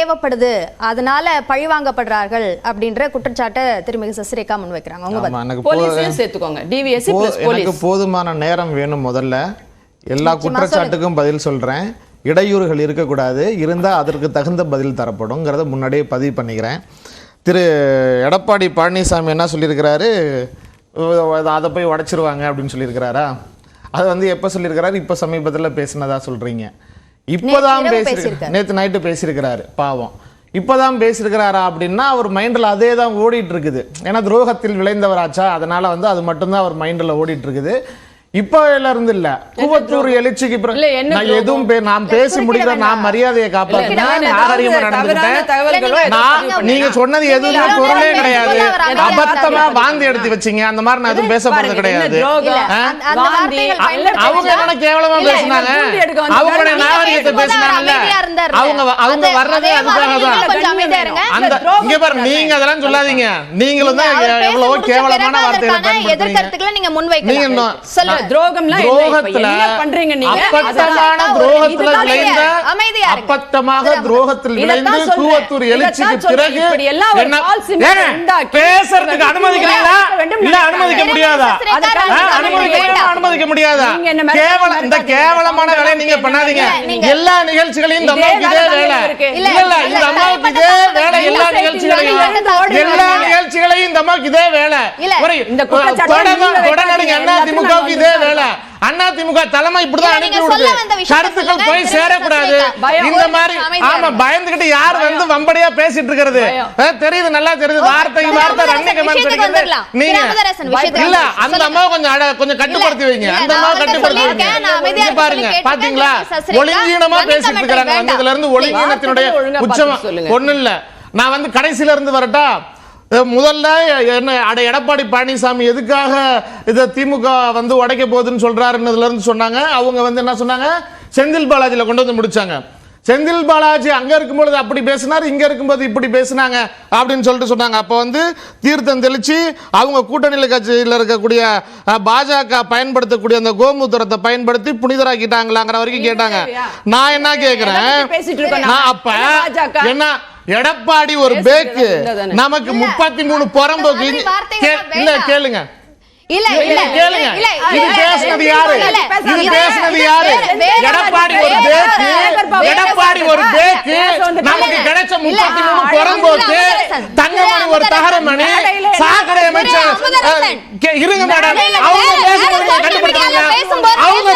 தேவைப்படுது, அதனால பழிவாங்கப்படுறார்கள் அப்படின்ற குற்றச்சாட்டை திருமிகு சசிரேகா முன்வைக்கிறாங்க. எனக்கு போதுமான நேரம் வேணும். முதல்ல எல்லா குற்றச்சாட்டுக்கும் பதில் சொல்றேன். இடையூறுகள் இருக்கக்கூடாது, இருந்தால் அதற்கு தகுந்த பதில் தரப்படும்ங்கிறத முன்னாடியே பதிவு பண்ணிக்கிறேன். திரு எடப்பாடி பழனிசாமி என்ன சொல்லியிருக்கிறாரு, அதை போய் உடைச்சிருவாங்க அப்படின்னு சொல்லியிருக்கிறாரா? அது வந்து எப்போ சொல்லியிருக்கிறாரு? இப்போ சமீபத்தில் பேசினதா சொல்கிறீங்க. இப்போதான் பேசியிருக்காரு, நேற்று நைட்டு பேசியிருக்கிறாரு. பாவம், இப்போதான் பேசியிருக்கிறாரா அப்படின்னா அவர் மைண்டில் அதே தான் ஓடிட்டு இருக்குது. ஏன்னா துரோகத்தில் விளைந்தவராச்சா, அதனால வந்து அது மட்டும்தான் அவர் மைண்டில் ஓடிட்டு இருக்குது. இப்ப இருந்து இல்ல, கூவத்தூர் எழுச்சிக்கு நான் எதுவும் நான் பேசி முடிக்கிற, நான் மரியாதையை காப்பாற்றினேன். நீங்க சொன்னது எதுவுமே பொருளே கிடையாது. அபத்தமா வாந்தி எடுத்து வச்சீங்க, அந்த மாதிரி நான் எதுவும் பேச போறது கிடையாது. அவங்க என்ன கேவலமா பேசினாங்க, அவங்களுடைய நாகரிகத்தை பேசினாங்கல்ல, அவங்க வர்றதே அதுக்காக தான். அந்த இங்க பாரு, நீங்க அதெல்லாம் சொல்லாதீங்க. நீங்களும் தான் எவ்வளவோ கேவலமான வார்த்தைகளை பயன்படுத்துறீங்க. நீங்க முன்வைக்கலாம். துரோகத்தில் விளைந்த கூவத்தூர் எழுச்சிக்கு பிறகு பேசுறதுக்கு அனுமதிக்கிறீங்களா? இல்ல அனுமதிக்க முடியாதா? அனுமதிக்க முடியாதா? இந்த கேவலமான வேலையை நீங்க பண்ணாதீங்க. எல்லா நிகழ்ச்சிகளையும் இந்த அம்மாவுக்கு இதே வேலை. இல்ல இந்த அம்மாவுக்கு இதே வேலை. எல்லா நிகழ்ச்சிகளையும் இந்த அம்மாவுக்கு இதே வேலை. அதிமுகவுக்கு இதே வேலை. அதிமுக தலைமை இப்படிதான் அனுப்பி விடுது. கருத்துக்கள் போய் சேரக்கூடாது. இந்த மாதிரி ஆமா பயந்துகிட்டு யார் வந்து வம்படியா பேசிட்டு இருக்கிறது தெரியுது, நல்லா தெரியுது. வார்த்தைக்கு வார்த்தை நீங்க இல்ல. அந்த அம்மாவை கொஞ்சம் கட்டுப்படுத்தி வைங்க. அந்த அம்மாவை கட்டுப்படுத்தி வைங்க. பாருங்க, பாத்தீங்களா ஒழுங்கீனமா பேசிட்டு இருக்கிறாங்க. வந்ததுல இருந்து ஒழுங்கீனத்தினுடைய உச்சமா ஒண்ணு இல்ல. நான் வந்து கடைசியில இருந்து வரட்டா. முதல்ல என்ன எடப்பாடி பழனிசாமி எதுக்காக இதை திமுக வந்து உடைக்க போகுதுன்னு சொல்றாருன்னதுல இருந்து சொன்னாங்க. அவங்க வந்து என்ன சொன்னாங்க, செந்தில் பாலாஜில கொண்டு வந்து முடிச்சாங்க. செந்தில் பாலாஜி அங்க இருக்கும்போது அப்படி பேசினார், இங்க இருக்கும்போது இப்படி பேசினாங்க அப்படின்னு சொல்லிட்டு சொன்னாங்க. அப்ப வந்து தீர்த்தம் தெளிச்சு அவங்க கூட்டணி கட்சியில் இருக்கக்கூடிய பாஜக பயன்படுத்தக்கூடிய அந்த கோமூத்திரத்தை பயன்படுத்தி புனிதராக்கிட்டாங்களாங்கிற வரைக்கும் கேட்டாங்க. நான் என்ன கேட்கிறேன், நான் அப்ப என்ன எடப்பாடி ஒரு பேக்கு நமக்கு 33 புறம்போக்கு இல்ல கேளுங்க. எடப்பாடி ஒரு பேக்கு நமக்கு கிடைச்ச 33 புறம்போக்கு தங்கமணி ஒரு தகரமணி சாக்கடை அமைச்சர் இருங்க மேடம். அவங்க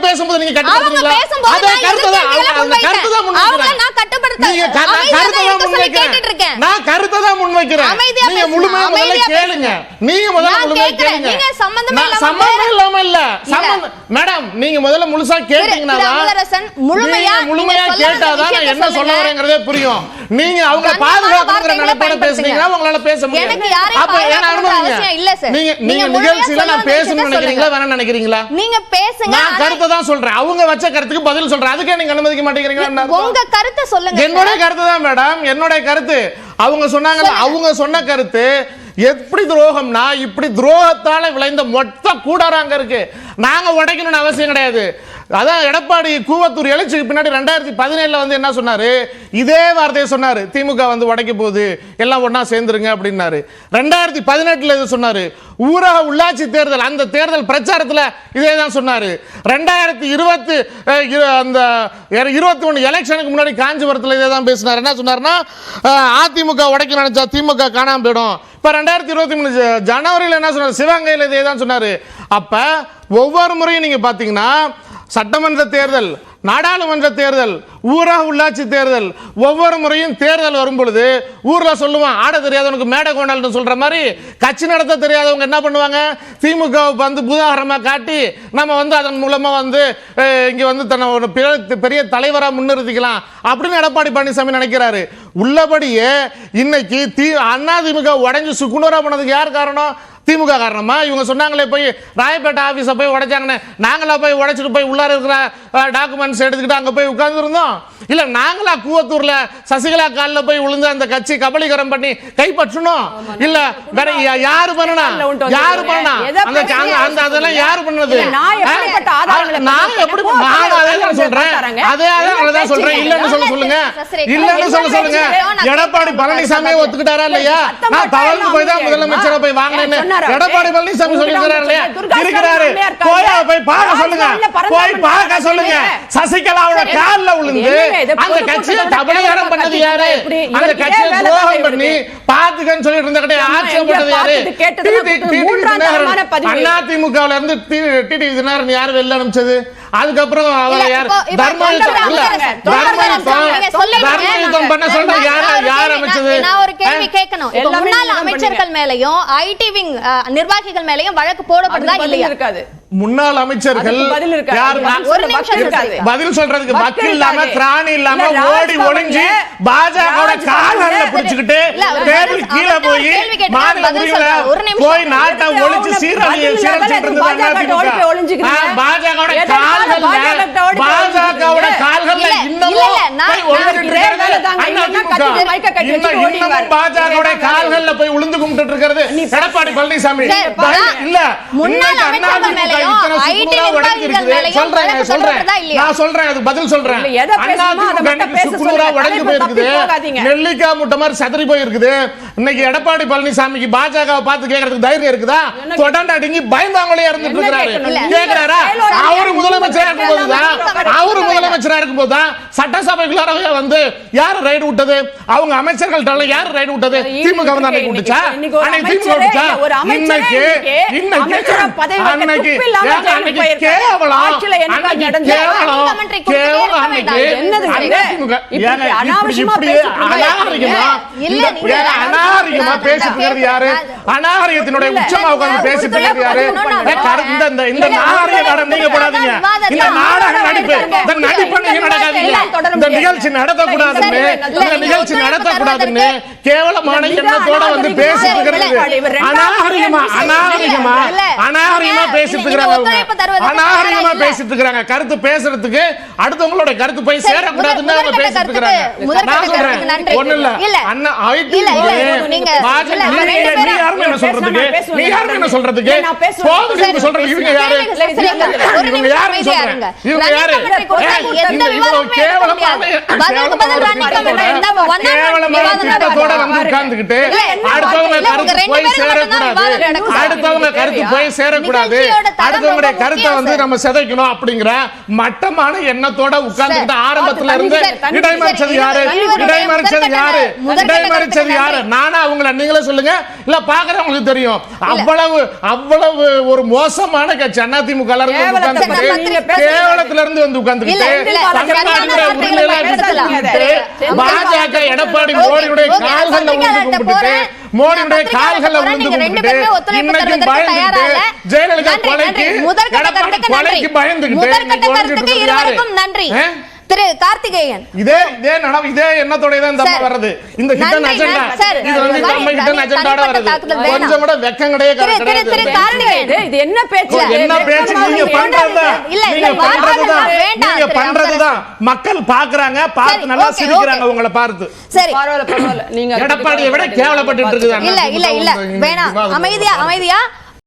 பேசும்போது நீங்க கட்டுப்படுத்துறீங்களா? அதே கருத்து தான் நான் கருத்தை தான் முன்வைக்கிறேன். நீங்க முழுமையா முதல்ல கேளுங்க. நீங்க முதல்ல முழுமையா கேளுங்க. சம்பந்தம் இல்லாம இல்ல மேடம், நீங்க முதல்ல முழுசா கேட்டீங்கன்னா முழுமையா கேட்டாதான் நான் என்ன சொல்ல வரேங்கிறதே புரியும். நீங்க அவங்க பாதுகாப்புங்கிற நிலைப்பாட பேசுனீங்கன்னா உங்களால பேச முடியாது. அப்ப என்ன அனுமதிங்க. நீங்க நிகழ்ச்சியில நான் பேசணும்னு நினைக்கிறீங்களா வேணாம்னு நினைக்கிறீங்களா? நீங்க பேசுங்க. நான் கருத்தை தான் சொல்றேன். அவங்க வச்ச கருத்துக்கு பதில் சொல்றேன். அதுக்கே நீங்க அனுமதிக்க மாட்டேங்கிறீங்களா? உங்க கருத்தை சொல்லுங்க. என்னோட கருத்து தான் மேடம், என்னோட கருத்து. அவங்க சொன்னாங்கல்ல, அவங்க சொன்ன கருத்து எப்படி துரோகம்னா, இப்படி துரோகத்தால விளைந்த மொத்த கூடாராங்க இருக்கு. நாங்க உடைக்கணும்னு அவசியம் கிடையாது. அதான் எடப்பாடி கூவத்தூர் எழுச்சிக்கு பின்னாடி 2017 வந்து என்ன சொன்னாரு, இதே வார்த்தையை சொன்னாரு, திமுக வந்து உடைக்க போகுது, எல்லாம் ஒன்னா சேர்ந்துருங்க அப்படின்னாரு. 2018 இது சொன்னாரு. ஊரக உள்ளாட்சி தேர்தல், அந்த தேர்தல் பிரச்சாரத்தில் இதே தான் சொன்னாரு. 2021 எலெக்ஷனுக்கு முன்னாடி காஞ்சிபுரத்தில் இதே தான் பேசினார். என்ன சொன்னாருன்னா, அதிமுக உடைக்க நினைச்சா திமுக காணாம போயிடும். இப்ப 2023 ஜனவரியில் என்ன சொன்னார், சிவகங்கையில் இதே தான் சொன்னாரு. அப்ப ஒவ்வொரு முறையும் நீங்க பாத்தீங்கன்னா சட்டமன்ற தேர்தல், நாடாளுமன்ற தேர்தல், ஊரக உள்ளாட்சி தேர்தல், ஒவ்வொரு முறையும் தேர்தல் வரும் பொழுது ஊர்ல சொல்லுவான், ஆட தெரியாதவனுக்கு மேடை கொண்டால் சொல்ற மாதிரி கட்சி நடத்த தெரியாதவங்க என்ன பண்ணுவாங்க, திமுக வந்து பூதாகரமா காட்டி நம்ம வந்து அதன் மூலமா வந்து இங்க வந்து தன்னை ஒரு பெரிய தலைவரா முன்னிறுத்திக்கலாம் அப்படின்னு எடப்பாடி பழனிசாமி நினைக்கிறாரு. உள்ளபடியே இன்னைக்கு அதிமுக உடைஞ்சு சுக்குநூறா போனதுக்கு யார் காரணம்? திமுக காரணமா? இவங்க சொன்னாங்களே போய் ராயப்பேட்டை ஆபீஸ போய் உடைச்சாங்கன்னு, நாங்களா போய் உடைச்சிட்டு போய் உள்ளார இருக்கிற டாக்குமெண்ட்ஸ் எடுத்துக்கிட்டு அங்க போய் உட்கார்ந்து இருந்தோம்? இல்ல நாங்களா கூவத்தூர்ல சசிகலா காலில் போய் விழுந்து அந்த கட்சி கபலீகரம் பண்ணி கைப்பற்றணும்? இல்ல வேற யாரு பண்ணனா? யாரு பண்ணனா? அந்த அதெல்லாம் யாரு பண்ணது? நான் எப்படி நான் அதான் சொல்றேன், அதே தான் சொல்றேன். இல்லன்னு சொல்லுங்க, இல்லன்னு சொல்லுங்க. எடப்பாடி பழனிசாமி ஒத்துக்கிட்டாரா இல்லையா? நான் தவழ்ந்து போய் தான் முதலமைச்சரை போய் வாங்கினேன்னு எடப்பாடி பழனிசாமி சொல்லிருக்காரு இல்லையா? இருக்கிறாரு. போய் பார்க்க சொல்லுங்க, போய் பார்க்க சொல்லுங்க. சசிகலாவோட கால்ல விழுந்து அந்த கட்சியை கபலீகரம் பண்ணது யாரு? அந்த கட்சியை துரோகம் பண்ணி பாத்துக்கன்னு சொல்லிட்டு இருந்த கட்சியை ஆட்சியம் பண்ணது யாரு? அதிமுகவுல இருந்து டிடிவி தினகரன் யாரு வெளில அனுப்பிச்சது? அதுக்கப்புறம் அவரை யார் தர்மயுத்தம் பண்ண சொல்ற யார் அமைச்சது? நான் ஒரு கேள்வி கேட்கணும். இப்ப முன்னாள் அமைச்சர்கள் மேலயும் ஐடி விங் நிர்வாகிகள் மேலயும் வழக்கு போடப்படுதா இல்லையா? இருக்காது. முன்னாள் அமைச்சர்கள் பதில் சொல்றதுக்கு வக்கு இல்லாம திராணி இல்லாம ஓடி ஒளிஞ்சு பாஜக கால்ல பிடிச்சுக்கிட்டு டேபிள் கீழே போய் மாநில உரிமையில போய் நாட்டை ஒளிச்சு சீரழிச்சிட்டு இருந்தது பாஜக கால்கள்ல இன்னமும் பாஜக கால்கள்ல போய் உளுந்து கும்பிட்டு இருக்கிறது எடப்பாடி பழனிசாமி. இல்ல முன்னாள் அமைச்சர்கள் மேல நெல்லிக்கா முட்டை மாதிரி சதறி போயிருக்குது. இன்னைக்கு எடப்பாடி பழனிசாமிக்கு பாஜக பார்த்து கேட்கறதுக்கு தைரியம் இருக்குதா? தொடர்ந்து அடங்கி பயந்தாங்களே இருந்துட்டு இருக்காரு. கேட்கிறாரா? அவரு முதலமைச்சரா இருக்கும் போதுதான் சட்டசபைக்குள்ளார வந்து யாரு ரைடு விட்டது? அவங்க அமைச்சர்கள் யாரு ரைடு விட்டது? திமுக வந்து அன்னைக்கு விட்டுச்சா? அன்னைக்கு திமுக விட்டுச்சா? இன்னைக்கு அநாகரிகத்தினுடைய உச்சமா உட்கார்ந்து பேசிட்டு இருக்கிறது யாரு? இந்த நாடக நாடகம் நீங்க போடாதீங்க. இந்த நாடக நடிப்பு இந்த நடிப்பு நீங்க நடக்காதீங்க. இந்த நிகழ்ச்சி நடத்தக்கூடாதுன்னு இந்த நிகழ்ச்சி நடத்தக்கூடாதுன்னு கேவலமான எண்ணத்தோட வந்து பேசிட்டு இருக்கிறது அநாகரிகமா அநாகரிகமா அநாகரிகமா பேசிட்டு அநாகரிகமா பேசிட்டு இருக்காங்க. கருத்து பேசுறதுக்கு அடுத்தவங்களோட கருத்து போய் சேரக்கூடாதுன்னு அவங்க பேசிட்டு இருக்காங்க. நான் சொல்றேன் ஒண்ணு இல்ல அண்ணா ஐடி நீ யாருமே என்ன சொல்றதுக்கு? நீ யாருமே என்ன சொல்றதுக்கு? போதும் சொல்றது இவங்க யாரு? இவங்க யாருன்னு சொல்றேன். இவங்க யாரு? கேவலமான வந்து உட்கார்ந்துகிட்டு அடுத்தவங்க கருத்து போய் சேரக்கூடாது, அடுத்தவங்க கருத்து போய் சேரக்கூடாது, அடுத்தவங்களுடைய கருத்தை வந்து நம்ம சிதைக்கணும் அப்படிங்கிற மட்டமான எண்ணத்தோட உட்கார்ந்துட்டு ஆரம்பத்துல இருந்து இடைமறிச்சது யாரு? இடைமறிச்சது யாரு? இடைமறிச்சது யாரு? நானா அவங்கள நீங்களே சொல்லுங்க, இல்ல பாக்குறவங்களுக்கு தெரியும். அவ்வளவு அவ்வளவு ஒரு மோசமான கட்சி அதிமுக கேவலத்துல இருந்து வந்து உட்கார்ந்துட்டு பாஜக எடப்பாடி மோடியுடைய கால்கள்ல விழுந்து கும்பிட்டு மோடியுடைய கால்கள்ல விழுந்து கும்பிட்டு இன்னைக்கு பயந்துட்டு ஜெயலலிதா கொலைக்கு பயந்துகிட்டு நன்றி திரு கார்த்திகேயன். இதே எண்ணத்தோட தான் இந்த வர்றது. இந்த ஹிடன் அஜெண்டா இது வந்து நம்ம ஹிடன் அஜெண்டாட வருது. கொஞ்சம் கூட வெக்கம் கிடையாது. திரு கார்த்திகேயன் இது என்ன பேச்சு? என்ன பேச்சு? நீங்க பண்றதுதான் மக்கள் பாக்குறாங்க, பார்த்து நல்லா சிரிக்கிறாங்க உங்களை பார்த்து. சரி பரவாயில்ல பரவாயில்ல. நீங்க எடப்பாடியை விட கேவலப்பட்டு இருக்குது. இல்ல வேணாம், அமைதியா